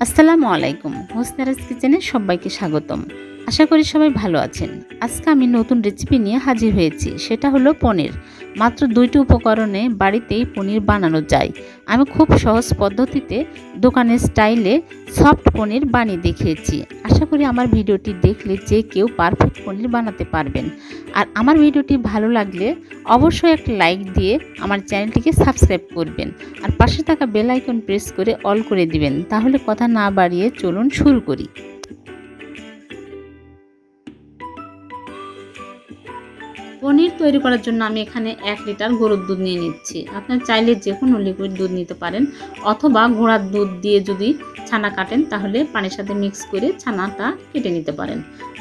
আসসালামু আলাইকুম। হোসনারাজ কিচেনে সবাইকে স্বাগতম। আশা করি সবাই ভালো আছেন। আজকে আমি নতুন রেসিপি নিয়ে হাজির হয়েছি, সেটা হলো পনির। মাত্র 2টি উপকরণে বাড়িতেই পনির বানানো যায়। আমি খুব সহজ পদ্ধতিতে দোকানের স্টাইলে সফট পনির বানিয়ে দেখিয়েছি। আশা করি আমার ভিডিওটি দেখলে যে কেউ পারফেক্ট পনির বানাতে পারবেন। আর আমার ভিডিওটি ভালো লাগলে অবশ্যই একটা লাইক দিয়ে আমার চ্যানেলটিকে সাবস্ক্রাইব করবেন। আর পাশে থাকা বেল আইকন প্রেস করে অল করে দিবেন। তাহলে কথা না বাড়িয়ে চলুন শুরু করি। পনির তৈরি করার জন্য আমি এখানে 1 লিটার গরুর দুধ নিয়ে নিচ্ছি। আপনারা চাইলে যে কোনো লিকুইড দুধ নিতে পারেন, অথবা ঘোড়ার দুধ দিয়ে যদি ছানা কাটেন তাহলে পানির সাথে মিক্স করে ছানাটা কেটে নিতে পারেন।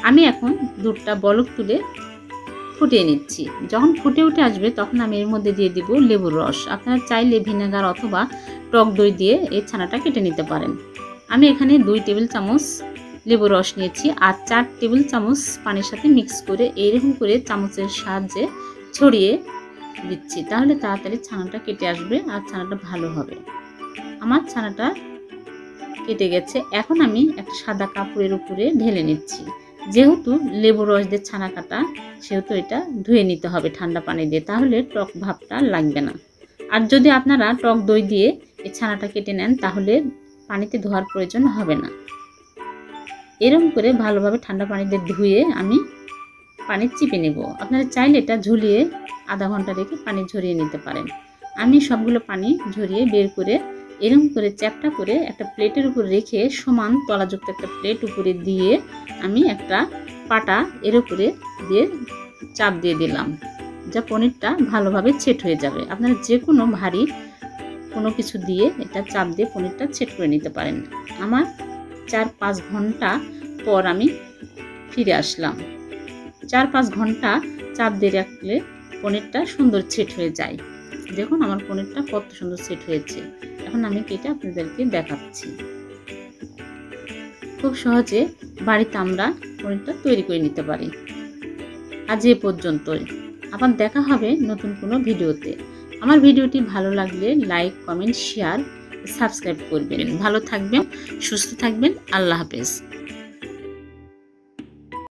আমি এখন দুধটা বলক তুলে ফুটিয়ে নিচ্ছি। যখন ফুটে উঠে আসবে তখন আমি এর মধ্যে দিয়ে দিব লেবুর রস। আপনারা চাইলে ভিনেগার অথবা টক দই দিয়ে এই ছানাটা কেটে নিতে পারেন। আমি এখানে 2 টেবিল চামচ লেবুর রস নিয়েছি আর 4 টেবিল চামচ পানির সাথে মিক্স করে এইরকম করে চামচের সাহায্যে ছড়িয়ে দিচ্ছি, তাহলে তাড়াতাড়ি ছানাটা কেটে আসবে আর ছানাটা ভালো হবে। আমার ছানাটা কেটে গেছে। এখন আমি একটা সাদা কাপড়ের উপরে ঢেলে নিচ্ছি। যেহেতু লেবুর রস দিয়ে ছানা কাটা, সেহেতু এটা ধুয়ে নিতে হবে ঠান্ডা পানি দিয়ে, তাহলে টক ভাবটা লাগবে না। আর যদি আপনারা টক দই দিয়ে এই ছানাটা কেটে নেন তাহলে পানিতে ধোয়ার প্রয়োজন হবে না। এরকম করে ভালোভাবে ঠান্ডা পানি দিয়ে ধুয়ে আমি পানি চিপে নেব। আপনারা চাইলে এটা ঝুলিয়ে আধা ঘন্টা রেখে পানি ঝরিয়ে নিতে পারেন। আমি সবগুলো পানি ঝরিয়ে বের করে এরকম করে চ্যাপটা করে একটা প্লেটের উপর রেখে সমান তলাযুক্ত একটা প্লেট উপরে দিয়ে আমি একটা পাটা এর উপরে দিয়ে চাপ দিয়ে দিলাম, যা পনিরটা ভালোভাবে ছেট হয়ে যাবে। আপনারা যে কোনো ভারী কোনো কিছু দিয়ে এটা চাপ দিয়ে পনিরটা ছেট করে নিতে পারেন। আমার 4-5 ঘন্টা পর আমি ফিরে আসলাম। 4-5 ঘন্টা চাপ দিয়ে রাখলে পনিরটা সুন্দর ছেট হয়ে যায়। দেখুন আমার পনিরটা কত সুন্দর সেট হয়েছে। এখন আমি কেটে আপনাদেরকে দেখাচ্ছি। খুব সহজে বাড়িতে আমরা পনিরটা তৈরি করে নিতে পারি। আজ এ পর্যন্তই। আবার দেখা হবে নতুন কোনো ভিডিওতে। আমার ভিডিওটি ভালো লাগলে লাইক, কমেন্ট, শেয়ার, সাবস্ক্রাইব করবেন। ভালো থাকবেন, সুস্থ থাকবেন। আল্লাহ হাফেজ।